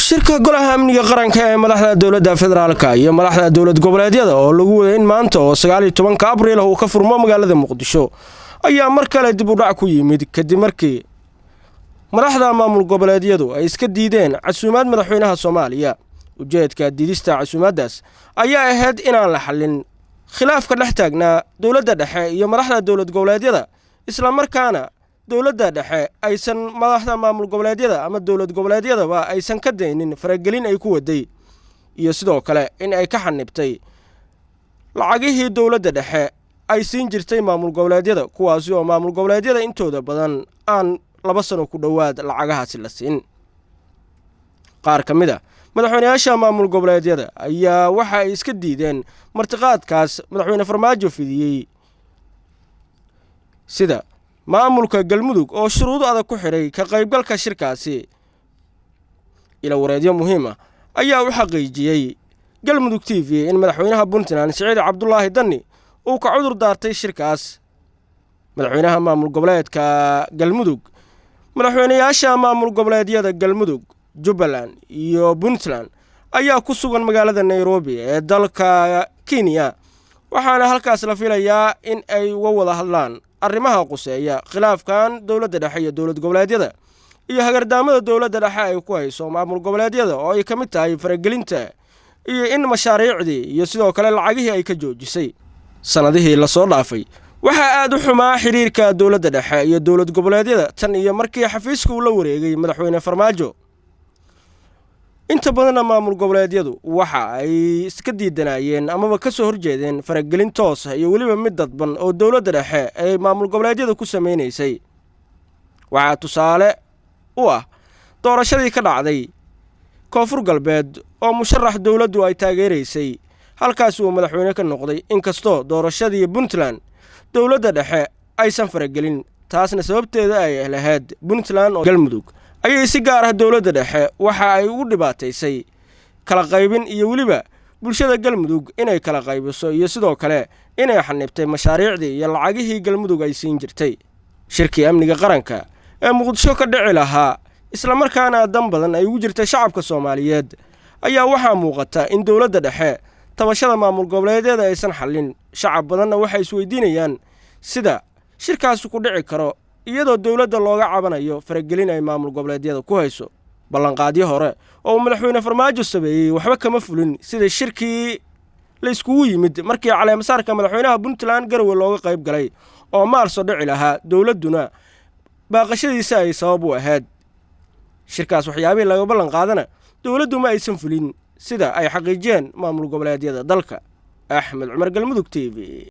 Shirkii Golaha Amniga Qaranka ee madaxda dawladda federaalka iyo madaxda dawlad goboleedyada oo lagu waday in maanta oo 19 Abriil uu ka furmo magaalada Muqdisho ayaa mar kale dib u dhac ku yimid kadib markii madaxda maamul goboleedyadu ay iska diideen casuumad madaxweynaha Soomaaliya. Ujeedka diidista casuumadaas ayaa ahayd inaan la xallin khilaafka dhex taagnaa dawladda dhexe iyo madaxda dawlad goboleedyada, isla markaana dawladda dhexe aysan madaxda maamul goboleedyada ama dawlad goboleedyadaba aysan ka daynin faragelin ay ku waday, iyo sidoo kale in ay ka xanibtay lacagihii dawladda dhexe ay siin jirtay maamul goboleedyada, kuwaas oo maamul goboleedyada intooda badan aan 2 sano ku dhawaad lacagahaasi la siin. qaar kamida madaxweynayaasha maamul goboleedyada ayaa waxa ay iska diideen martiqaadkaas madaxweyne Farmaajo fidiyay, sida maamulka Galmudug oo shuruudo adag ku xiray ka qaybgalka shirkaasi. ila wareedyo muhiim ah ayaa u xaqiijiyay Galmudug TV in madaxweynaha Puntland Siciid Cabdullaahi Dani uu ka cudur daartay shirkaas. madaxweynaha maamul goboleedka Galmudug, madaxweynayaasha maamul goboleedyada Galmudug, Jubbaland iyo Puntland ayaa ku sugan magaalada Nairobi ee dalka Kenya, waxaana halkaas la filayaa in ay uga wada hadlaan arrimaha quseeya khilaafkan dawladda dhexe iyo dawlad goboleedyada iyo hagardaamada dawladda dhexe ay ku hayso maamul goboleedyada oo ay ka mid tahay faragelinta iyo in mashaariicdii iyo sidoo kale lacagihii ay ka joojisay. sanadihii la soo dhaafay waxa aad u xumaa xiriirka dawladda dhexe iyo dawlad goboleedyada tan iyo markii xafiiska uu la wareegay madaxweyne Farmaajo. inta badan maamul goboleedyadu waxa ay iska diidanayeen ama ka soo horjeedeen faragelin toos ah iyo waliba mid dadban oo dawladda dhexe ay maamul goboleedyada ku sameeynayay. waxa tusaale u ah doorashadii ka dhacday Koonfur Galbeed oo musharax dawladdu ay taageeraysay, halkaas uu madaxweyne ka noqday, inkastoo doorashadii Puntland dawladda dhexe aysan faragelin, taasna sababteeda ay lahayd Puntland oo Galmudug ayay si gaar ah dawladda dhexe waxa ay ugu dhibaataysay kala qaybin iyo waliba bulshada Galmudug inay kala qaybiso iyo sidoo kale inay xanibtay mashaariicdii iyo lacagihii Galmudug ay siin jirtay. Shirkii Amniga Qaranka ee Muqdisho ka dhici lahaa isla markaana dan badan ay ugu jirtay shacabka Soomaaliyeed ayaa waxa muuqata in dawladda dhexe tabashada maamul goboleedyada aysan xallin. shacab badanna waxay isweydiinayaan sida shirkaas ku dhici karo iyadoo dawladda looga cabanayo faragelin ay maamul goboleedyada ku hayso. ballanqaadyo hore oo madaxweyne Farmaajo sameeyay waxba kama fulin, sida shirkii la iskugu yimid markii caleemasaarka madaxweynaha Puntland Garowe looga qayb galay oo Maarso dhici lahaa, dawladduna baaqashadiisa ay sabab u ahayd. shirkaas waxyaabihii laga ballan qaadana dawladdu ma aysan fulin sida ay xaqiijiyeen maamul goboleedyada dalka. Axmed Cumar, Galmudug TV.